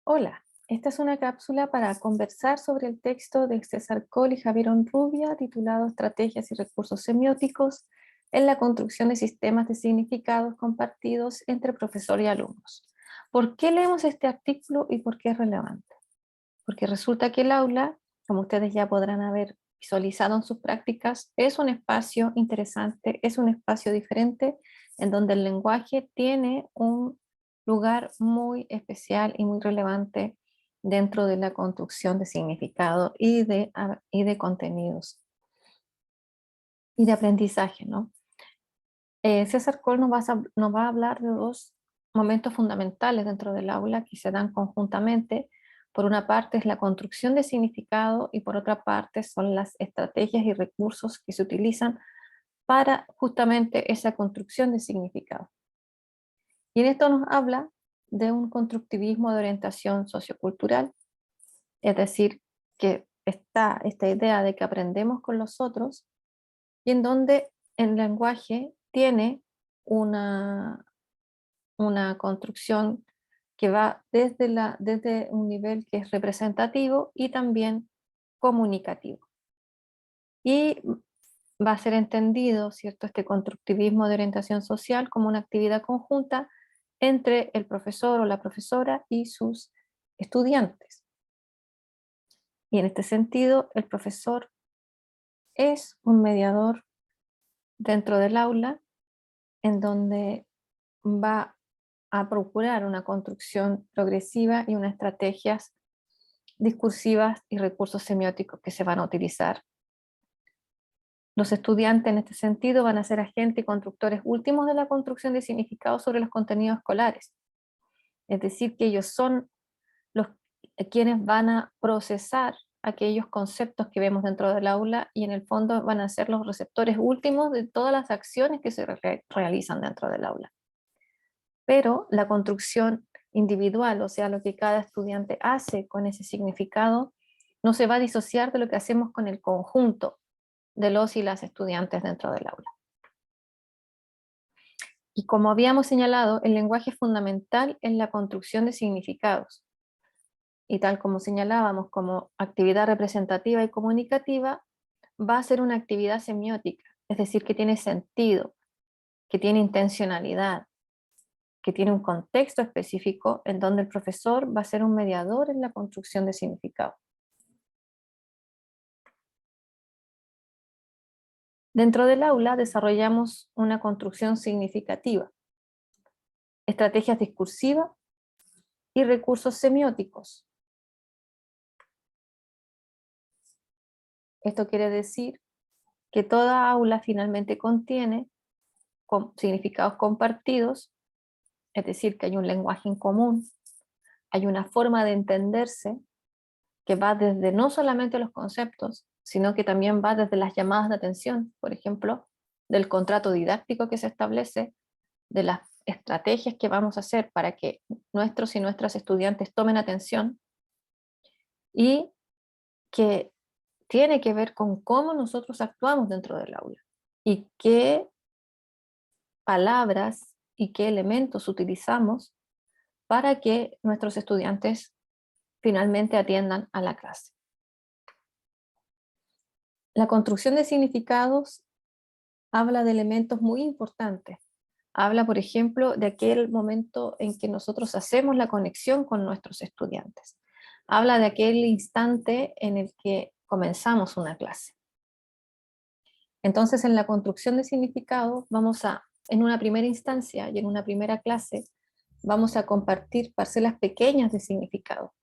Hola, esta es una cápsula para conversar sobre el texto de César Coll y Javier Onrubia titulado Estrategias y recursos semióticos en la construcción de sistemas de significados compartidos entre profesor y alumnos. ¿Por qué leemos este artículo y por qué es relevante? Porque resulta que el aula, como ustedes ya podrán haber visualizado en sus prácticas, es un espacio interesante, es un espacio diferente en donde el lenguaje tiene un lugar muy especial y muy relevante dentro de la construcción de significado y de contenidos y de aprendizaje, ¿no? César Coll nos va a hablar de dos momentos fundamentales dentro del aula que se dan conjuntamente. Por una parte es la construcción de significado y por otra parte son las estrategias y recursos que se utilizan para justamente esa construcción de significado. Y en esto nos habla de un constructivismo de orientación sociocultural, es decir, que está esta idea de que aprendemos con los otros y en donde el lenguaje tiene una, una construcción que va desde un nivel que es representativo y también comunicativo. Y va a ser entendido, ¿cierto?, este constructivismo de orientación social como una actividad conjunta entre el profesor o la profesora y sus estudiantes. Y en este sentido, el profesor es un mediador dentro del aula en donde va a procurar una construcción progresiva y unas estrategias discursivas y recursos semióticos que se van a utilizar. Los estudiantes en este sentido van a ser agentes y constructores últimos de la construcción de significados sobre los contenidos escolares. Es decir, que ellos son los quienes van a procesar aquellos conceptos que vemos dentro del aula y en el fondo van a ser los receptores últimos de todas las acciones que se realizan dentro del aula. Pero la construcción individual, o sea, lo que cada estudiante hace con ese significado, no se va a disociar de lo que hacemos con el conjunto de los y las estudiantes dentro del aula. Y como habíamos señalado, el lenguaje es fundamental en la construcción de significados. Y tal como señalábamos, como actividad representativa y comunicativa, va a ser una actividad semiótica, es decir, que tiene sentido, que tiene intencionalidad, que tiene un contexto específico en donde el profesor va a ser un mediador en la construcción de significado. Dentro del aula desarrollamos una construcción significativa, estrategias discursivas y recursos semióticos. Esto quiere decir que toda aula finalmente contiene significados compartidos, es decir, que hay un lenguaje en común, hay una forma de entenderse que va desde no solamente los conceptos, sino que también va desde las llamadas de atención, por ejemplo, del contrato didáctico que se establece, de las estrategias que vamos a hacer para que nuestros y nuestras estudiantes tomen atención y que tiene que ver con cómo nosotros actuamos dentro del aula y qué palabras y qué elementos utilizamos para que nuestros estudiantes finalmente atiendan a la clase. La construcción de significados habla de elementos muy importantes. Habla, por ejemplo, de aquel momento en que nosotros hacemos la conexión con nuestros estudiantes. Habla de aquel instante en el que comenzamos una clase. Entonces, en la construcción de significados, en una primera instancia y en una primera clase, vamos a compartir parcelas pequeñas de significado.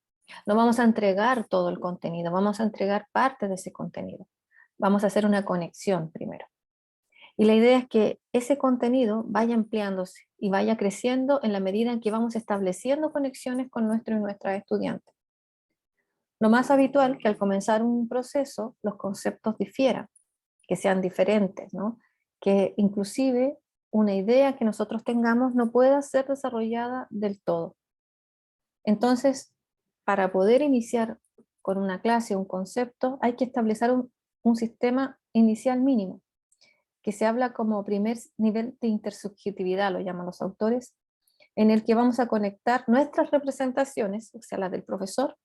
No vamos a entregar todo el contenido, vamos a entregar parte de ese contenido. Vamos a hacer una conexión primero. Y la idea es que ese contenido vaya ampliándose y vaya creciendo en la medida en que vamos estableciendo conexiones con nuestros y nuestras estudiantes. Lo más habitual es que al comenzar un proceso los conceptos difieran, que sean diferentes, ¿no? Que inclusive una idea que nosotros tengamos no pueda ser desarrollada del todo. Entonces, para poder iniciar con una clase, un concepto, hay que establecer un sistema inicial mínimo, que se habla como primer nivel de intersubjetividad, lo llaman los autores, en el que vamos a conectar nuestras representaciones, o sea, las del profesor,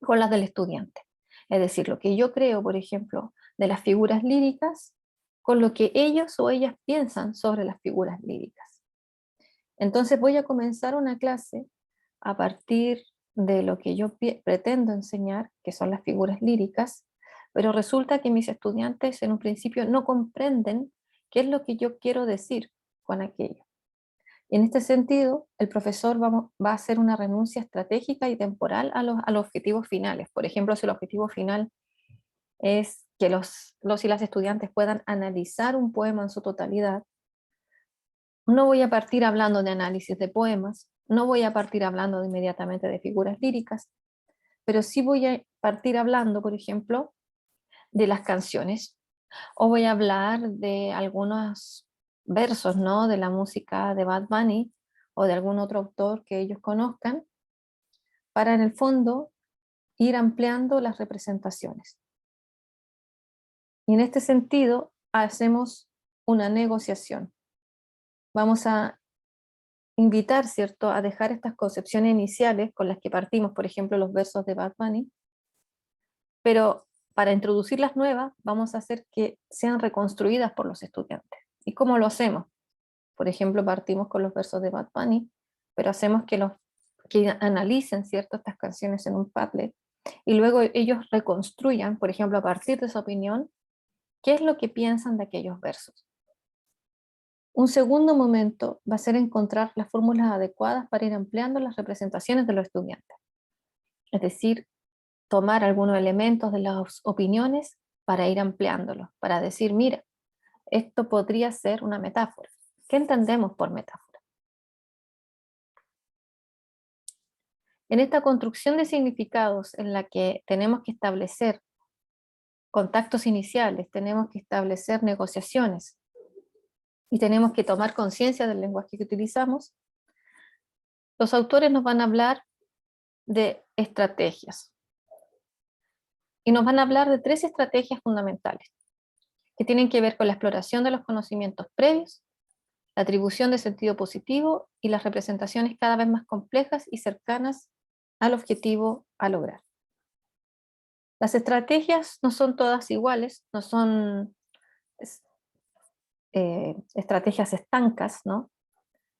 con las del estudiante. Es decir, lo que yo creo, por ejemplo, de las figuras líricas, con lo que ellos o ellas piensan sobre las figuras líricas. Entonces voy a comenzar una clase a partir de lo que yo pretendo enseñar, que son las figuras líricas, pero resulta que mis estudiantes en un principio no comprenden qué es lo que yo quiero decir con aquello. Y en este sentido, el profesor va a hacer una renuncia estratégica y temporal a los objetivos finales. Por ejemplo, si el objetivo final es que los y las estudiantes puedan analizar un poema en su totalidad, no voy a partir hablando de análisis de poemas, no voy a partir hablando inmediatamente de figuras líricas, pero sí voy a partir hablando, por ejemplo, de las canciones, o voy a hablar de algunos versos, ¿no? De la música de Bad Bunny, o de algún otro autor que ellos conozcan, para en el fondo ir ampliando las representaciones. Y en este sentido hacemos una negociación. Vamos a invitar, ¿cierto?, a dejar estas concepciones iniciales con las que partimos, por ejemplo, los versos de Bad Bunny, pero para introducir las nuevas vamos a hacer que sean reconstruidas por los estudiantes. ¿Y cómo lo hacemos? Por ejemplo, partimos con los versos de Bad Bunny, pero hacemos que analicen, ¿cierto?, estas canciones en un Padlet, y luego ellos reconstruyan, por ejemplo, a partir de su opinión, qué es lo que piensan de aquellos versos. Un segundo momento va a ser encontrar las fórmulas adecuadas para ir ampliando las representaciones de los estudiantes. Es decir, tomar algunos elementos de las opiniones para ir ampliándolos, para decir, mira, esto podría ser una metáfora. ¿Qué entendemos por metáfora? En esta construcción de significados en la que tenemos que establecer contactos iniciales, tenemos que establecer negociaciones y tenemos que tomar conciencia del lenguaje que utilizamos, los autores nos van a hablar de estrategias. Y nos van a hablar de 3 estrategias fundamentales, que tienen que ver con la exploración de los conocimientos previos, la atribución de sentido positivo y las representaciones cada vez más complejas y cercanas al objetivo a lograr. Las estrategias no son todas iguales, no son estrategias estancas, ¿no?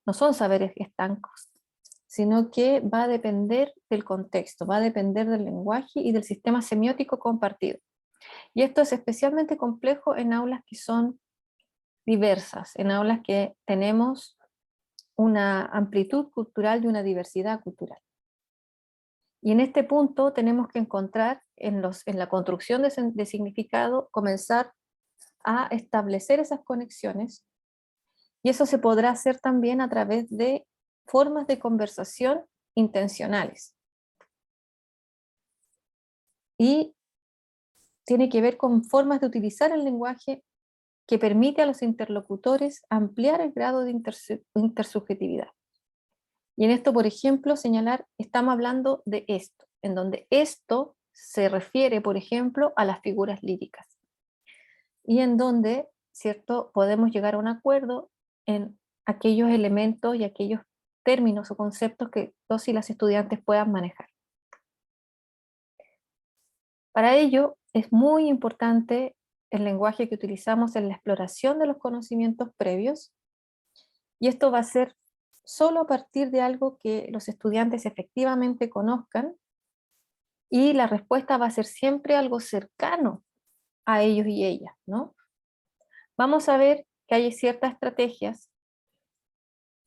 No son saberes estancos, sino que va a depender del contexto, va a depender del lenguaje y del sistema semiótico compartido. Y esto es especialmente complejo en aulas que son diversas, en aulas que tenemos una amplitud cultural y una diversidad cultural. Y en este punto tenemos que encontrar en la construcción de significado, comenzar a establecer esas conexiones, y eso se podrá hacer también a través de formas de conversación intencionales. Y tiene que ver con formas de utilizar el lenguaje que permite a los interlocutores ampliar el grado de intersubjetividad. Y en esto, por ejemplo, señalar, estamos hablando de esto, en donde esto se refiere, por ejemplo, a las figuras líricas. Y en donde, ¿cierto?, podemos llegar a un acuerdo en aquellos elementos y aquellos términos o conceptos que los y las estudiantes puedan manejar. Para ello, es muy importante el lenguaje que utilizamos en la exploración de los conocimientos previos, y esto va a ser solo a partir de algo que los estudiantes efectivamente conozcan, y la respuesta va a ser siempre algo cercano a ellos y ellas, ¿no? Vamos a ver que hay ciertas estrategias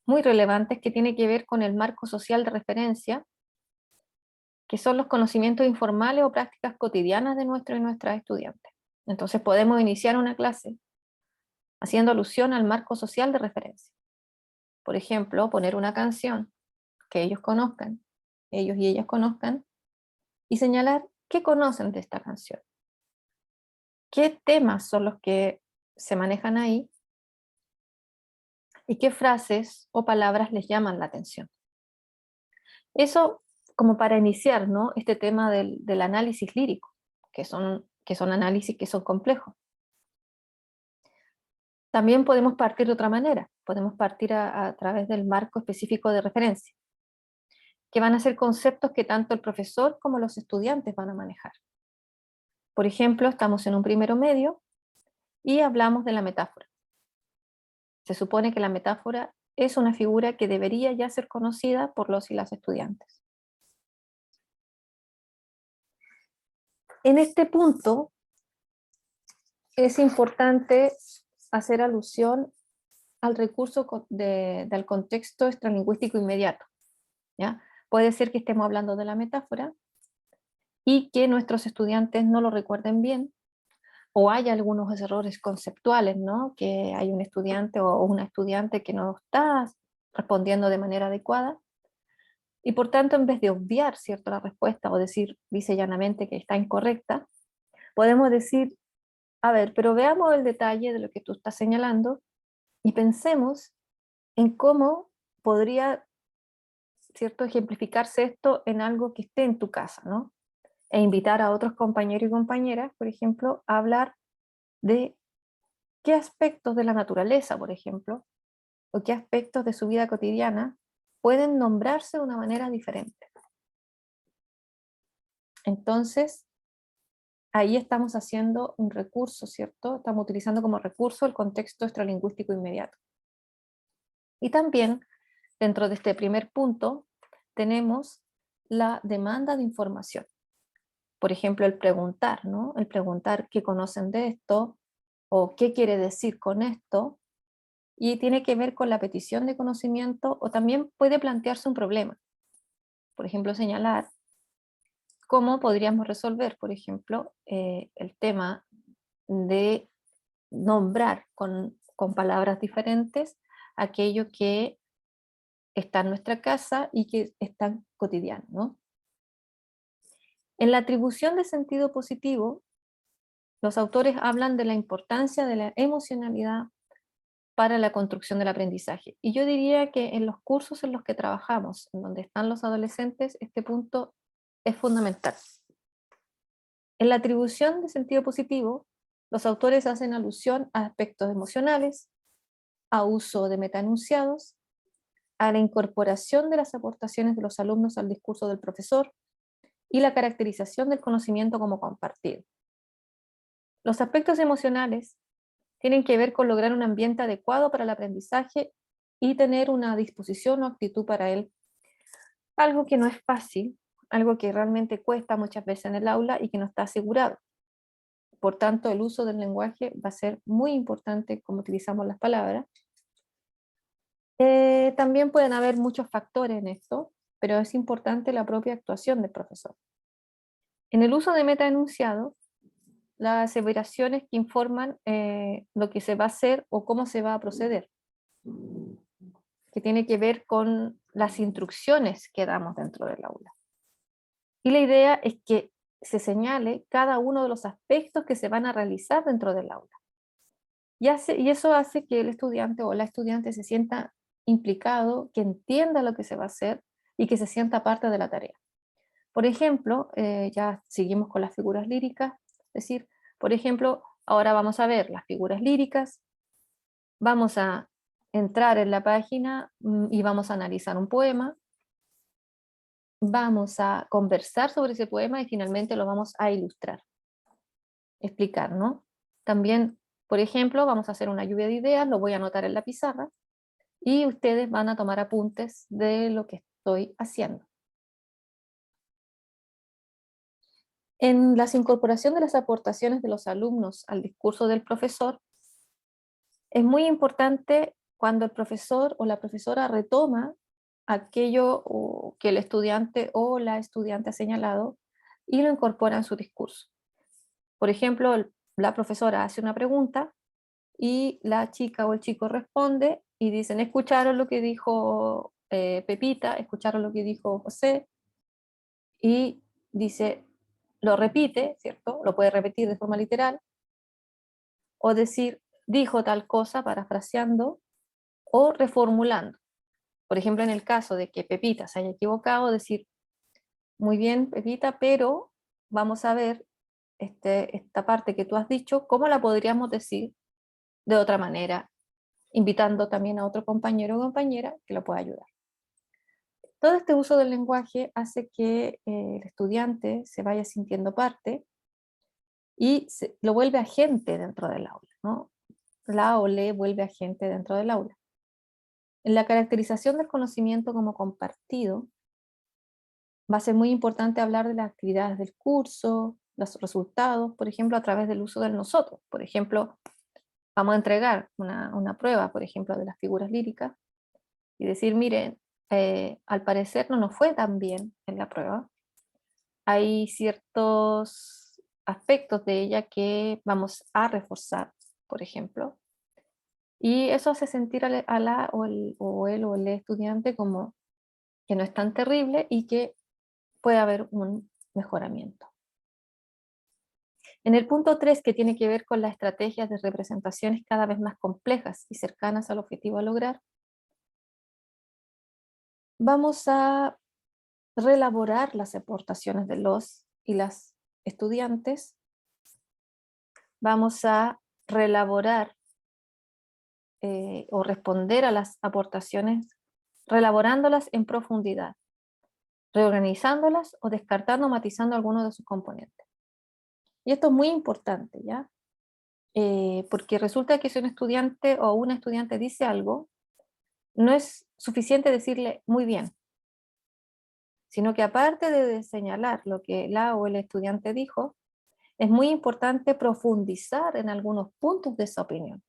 muy relevantes que tienen que ver con el marco social de referencia, que son los conocimientos informales o prácticas cotidianas de nuestros y nuestras estudiantes. Entonces podemos iniciar una clase haciendo alusión al marco social de referencia. Por ejemplo, poner una canción que ellos conozcan, ellos y ellas conozcan, y señalar qué conocen de esta canción, qué temas son los que se manejan ahí, y qué frases o palabras les llaman la atención. Eso como para iniciar, ¿no?, este tema del análisis lírico, que son análisis que son complejos. También podemos partir de otra manera. podemos partir a través del marco específico de referencia, que van a ser conceptos que tanto el profesor como los estudiantes van a manejar. Por ejemplo, estamos en un primero medio y hablamos de la metáfora. Se supone que la metáfora es una figura que debería ya ser conocida por los y las estudiantes. En este punto es importante hacer alusión al recurso del contexto extralingüístico inmediato, ¿ya? Puede ser que estemos hablando de la metáfora y que nuestros estudiantes no lo recuerden bien, o haya algunos errores conceptuales, ¿no? Que hay un estudiante o una estudiante que no está respondiendo de manera adecuada, y por tanto, en vez de obviar, ¿cierto?, la respuesta o decir dice llanamente que está incorrecta, podemos decir, a ver, pero veamos el detalle de lo que tú estás señalando y pensemos en cómo podría, ¿cierto?, ejemplificarse esto en algo que esté en tu casa, ¿no? E invitar a otros compañeros y compañeras, por ejemplo, a hablar de qué aspectos de la naturaleza, por ejemplo, o qué aspectos de su vida cotidiana pueden nombrarse de una manera diferente. Entonces, ahí estamos haciendo un recurso, ¿cierto? Estamos utilizando como recurso el contexto extralingüístico inmediato. Y también, dentro de este primer punto, tenemos la demanda de información. Por ejemplo, el preguntar, ¿no? El preguntar qué conocen de esto, o qué quiere decir con esto, y tiene que ver con la petición de conocimiento, o también puede plantearse un problema. Por ejemplo, señalar cómo podríamos resolver, por ejemplo, el tema de nombrar con palabras diferentes aquello que está en nuestra casa y que es tan cotidiano, ¿no? En la atribución de sentido positivo, los autores hablan de la importancia de la emocionalidad para la construcción del aprendizaje. Y yo diría que en los cursos en los que trabajamos, en donde están los adolescentes, este punto es fundamental. En la atribución de sentido positivo, los autores hacen alusión a aspectos emocionales, a uso de metaenunciados, a la incorporación de las aportaciones de los alumnos al discurso del profesor y la caracterización del conocimiento como compartido. Los aspectos emocionales tienen que ver con lograr un ambiente adecuado para el aprendizaje y tener una disposición o actitud para él. Algo que no es fácil, algo que realmente cuesta muchas veces en el aula y que no está asegurado. Por tanto, el uso del lenguaje va a ser muy importante cómo utilizamos las palabras. También pueden haber muchos factores en esto, pero es importante la propia actuación del profesor. En el uso de metaenunciados, las aseveraciones que informan lo que se va a hacer o cómo se va a proceder, que tiene que ver con las instrucciones que damos dentro del aula. Y la idea es que se señale cada uno de los aspectos que se van a realizar dentro del aula. Y eso hace que el estudiante o la estudiante se sienta implicado, que entienda lo que se va a hacer y que se sienta parte de la tarea. Por ejemplo, ya seguimos con las figuras líricas, es decir, por ejemplo, ahora vamos a ver las figuras líricas, vamos a entrar en la página y vamos a analizar un poema, vamos a conversar sobre ese poema y finalmente lo vamos a ilustrar, explicar, ¿no? También, por ejemplo, vamos a hacer una lluvia de ideas, lo voy a anotar en la pizarra y ustedes van a tomar apuntes de lo que estoy haciendo. En la incorporación de las aportaciones de los alumnos al discurso del profesor, es muy importante cuando el profesor o la profesora retoma aquello que el estudiante o la estudiante ha señalado y lo incorpora en su discurso. Por ejemplo, la profesora hace una pregunta y la chica o el chico responde y dicen, ¿escucharon lo que dijo Pepita? ¿Escucharon lo que dijo José? Y dice, lo repite, ¿cierto? Lo puede repetir de forma literal, o decir, dijo tal cosa, parafraseando, o reformulando. Por ejemplo, en el caso de que Pepita se haya equivocado, decir, muy bien, Pepita, pero vamos a ver esta parte que tú has dicho, ¿cómo la podríamos decir de otra manera? invitando también a otro compañero o compañera que lo pueda ayudar. Todo este uso del lenguaje hace que el estudiante se vaya sintiendo parte y lo vuelve agente dentro del aula, ¿no? La o le vuelve agente dentro del aula. En la caracterización del conocimiento como compartido, va a ser muy importante hablar de las actividades del curso, los resultados, por ejemplo, a través del uso del nosotros. Por ejemplo, vamos a entregar una prueba, por ejemplo, de las figuras líricas y decir, miren, al parecer no nos fue tan bien en la prueba. Hay ciertos aspectos de ella que vamos a reforzar, por ejemplo, y eso hace sentir a la o él o el estudiante como que no es tan terrible y que puede haber un mejoramiento. En el punto 3, que tiene que ver con las estrategias de representaciones cada vez más complejas y cercanas al objetivo a lograr, vamos a reelaborar las aportaciones de los y las estudiantes, vamos a reelaborar o responder a las aportaciones reelaborándolas en profundidad, reorganizándolas o descartando o matizando algunos de sus componentes. Y esto es muy importante, ¿ya? Porque resulta que si un estudiante o una estudiante dice algo, no es suficiente decirle muy bien, sino que aparte de señalar lo que la o el estudiante dijo, es muy importante profundizar en algunos puntos de esa opinión.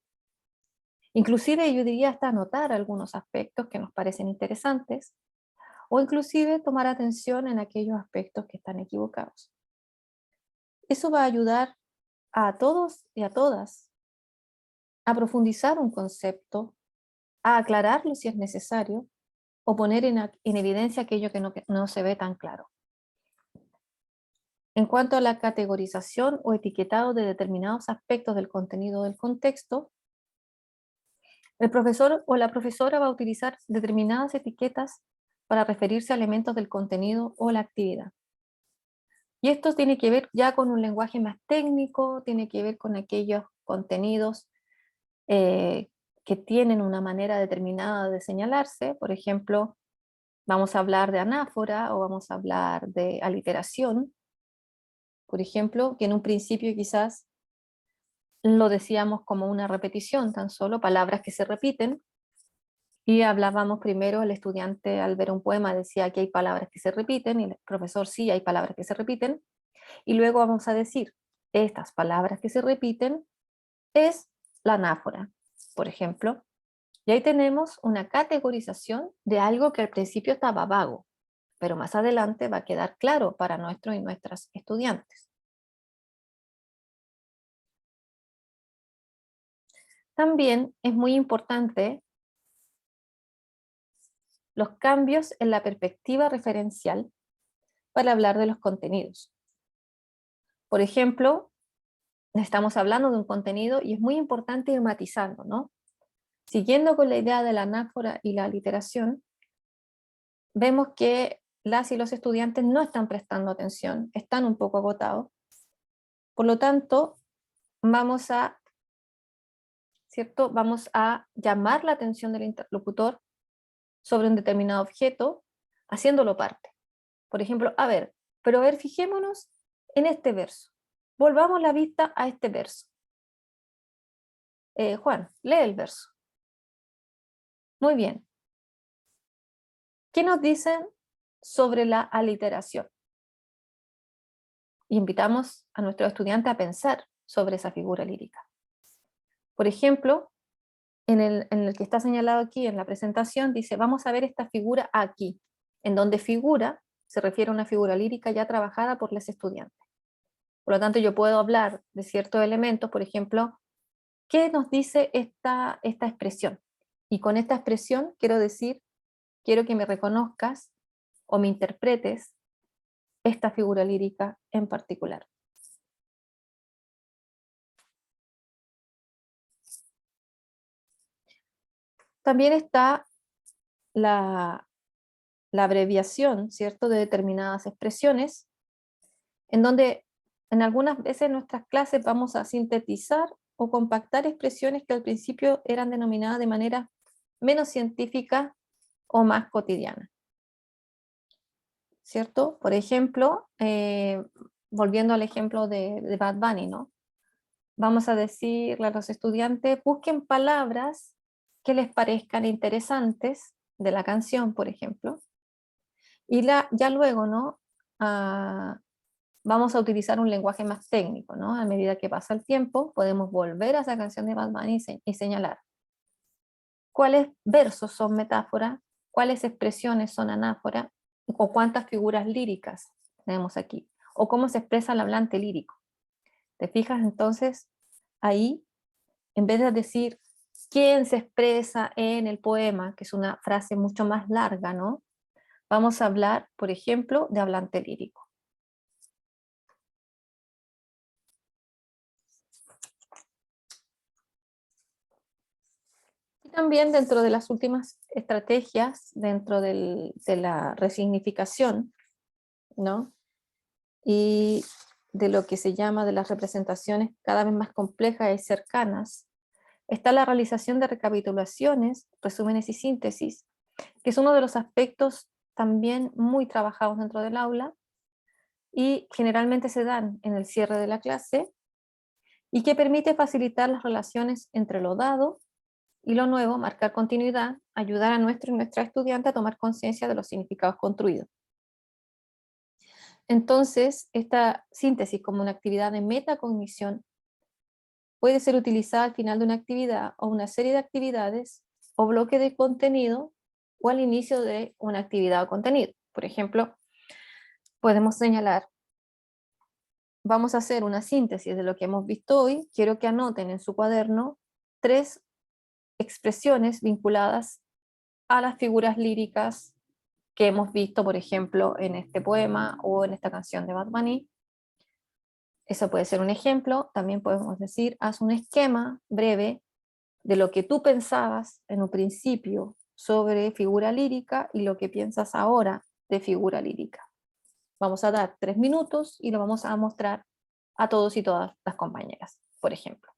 Inclusive yo diría hasta anotar algunos aspectos que nos parecen interesantes, o inclusive tomar atención en aquellos aspectos que están equivocados. Eso va a ayudar a todos y a todas a profundizar un concepto, a aclararlo si es necesario, o poner en evidencia aquello que no se ve tan claro. En cuanto a la categorización o etiquetado de determinados aspectos del contenido del contexto, el profesor o la profesora va a utilizar determinadas etiquetas para referirse a elementos del contenido o la actividad. Y esto tiene que ver ya con un lenguaje más técnico, tiene que ver con aquellos contenidos que tienen una manera determinada de señalarse. Por ejemplo, vamos a hablar de anáfora o vamos a hablar de aliteración, por ejemplo, que en un principio quizás lo decíamos como una repetición, tan solo palabras que se repiten, y hablábamos primero, el estudiante al ver un poema decía que hay palabras que se repiten, y el profesor sí, hay palabras que se repiten, y luego vamos a decir, estas palabras que se repiten es la anáfora, por ejemplo, y ahí tenemos una categorización de algo que al principio estaba vago, pero más adelante va a quedar claro para nuestros y nuestras estudiantes. También es muy importante los cambios en la perspectiva referencial para hablar de los contenidos. Por ejemplo, estamos hablando de un contenido y es muy importante ir matizando, ¿no? Siguiendo con la idea de la anáfora y la aliteración, vemos que las y los estudiantes no están prestando atención, están un poco agotados. Por lo tanto, vamos a, ¿cierto? Vamos a llamar la atención del interlocutor sobre un determinado objeto, haciéndolo parte. Por ejemplo, pero a ver, fijémonos en este verso. Volvamos la vista a este verso. Juan, lee el verso. Muy bien. ¿Qué nos dicen sobre la aliteración? Invitamos a nuestros estudiantes a pensar sobre esa figura lírica. Por ejemplo, en el que está señalado aquí en la presentación, dice, vamos a ver esta figura aquí, en donde figura se refiere a una figura lírica ya trabajada por los estudiantes. Por lo tanto, yo puedo hablar de ciertos elementos, por ejemplo, ¿qué nos dice esta expresión? Y con esta expresión quiero decir, quiero que me reconozcas o me interpretes esta figura lírica en particular. También está la abreviación, ¿cierto?, de determinadas expresiones, en donde en algunas veces en nuestras clases vamos a sintetizar o compactar expresiones que al principio eran denominadas de manera menos científica o más cotidiana. ¿Cierto? Por ejemplo, volviendo al ejemplo de Bad Bunny, ¿no? Vamos a decirle a los estudiantes, busquen palabras que les parezcan interesantes de la canción, por ejemplo, y ya luego, ¿no? Vamos a utilizar un lenguaje más técnico, ¿no? A medida que pasa el tiempo, podemos volver a esa canción de Bad Bunny y señalar cuáles versos son metáfora, cuáles expresiones son anáfora, o cuántas figuras líricas tenemos aquí, o cómo se expresa el hablante lírico. ¿Te fijas? Entonces, ahí, en vez de decir quién se expresa en el poema, que es una frase mucho más larga, ¿no? Vamos a hablar, por ejemplo, de hablante lírico. Y también dentro de las últimas estrategias, dentro de la resignificación, ¿no? Y de lo que se llama de las representaciones cada vez más complejas y cercanas, está la realización de recapitulaciones, resúmenes y síntesis, que es uno de los aspectos también muy trabajados dentro del aula y generalmente se dan en el cierre de la clase y que permite facilitar las relaciones entre lo dado y lo nuevo, marcar continuidad, ayudar a nuestro y nuestra estudiante a tomar conciencia de los significados construidos. Entonces, esta síntesis como una actividad de metacognición puede ser utilizada al final de una actividad o una serie de actividades o bloque de contenido o al inicio de una actividad o contenido. Por ejemplo, podemos señalar, vamos a hacer una síntesis de lo que hemos visto hoy, quiero que anoten en su cuaderno 3 expresiones vinculadas a las figuras líricas que hemos visto, por ejemplo, en este poema o en esta canción de Bad Bunny. Eso puede ser un ejemplo. También podemos decir, haz un esquema breve de lo que tú pensabas en un principio sobre figura lírica y lo que piensas ahora de figura lírica. Vamos a dar 3 minutos y lo vamos a mostrar a todos y todas las compañeras, por ejemplo.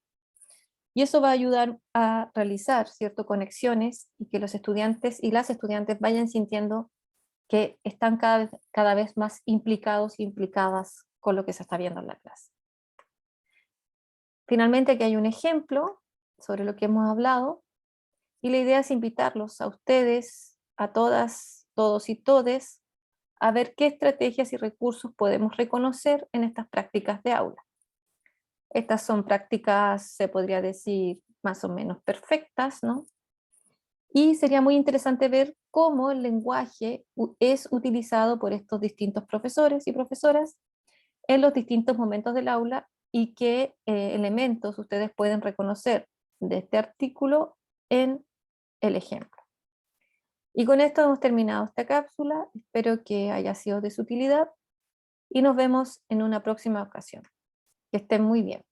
Y eso va a ayudar a realizar ciertas conexiones y que los estudiantes y las estudiantes vayan sintiendo que están cada vez más implicados e implicadas con lo que se está viendo en la clase. Finalmente, aquí hay un ejemplo sobre lo que hemos hablado, y la idea es invitarlos a ustedes, a todas, todos y todes, a ver qué estrategias y recursos podemos reconocer en estas prácticas de aula. Estas son prácticas, se podría decir, más o menos perfectas, ¿no? Y sería muy interesante ver cómo el lenguaje es utilizado por estos distintos profesores y profesoras en los distintos momentos del aula y qué elementos ustedes pueden reconocer de este artículo en el ejemplo. Y con esto hemos terminado esta cápsula, espero que haya sido de su utilidad y nos vemos en una próxima ocasión. Que estén muy bien.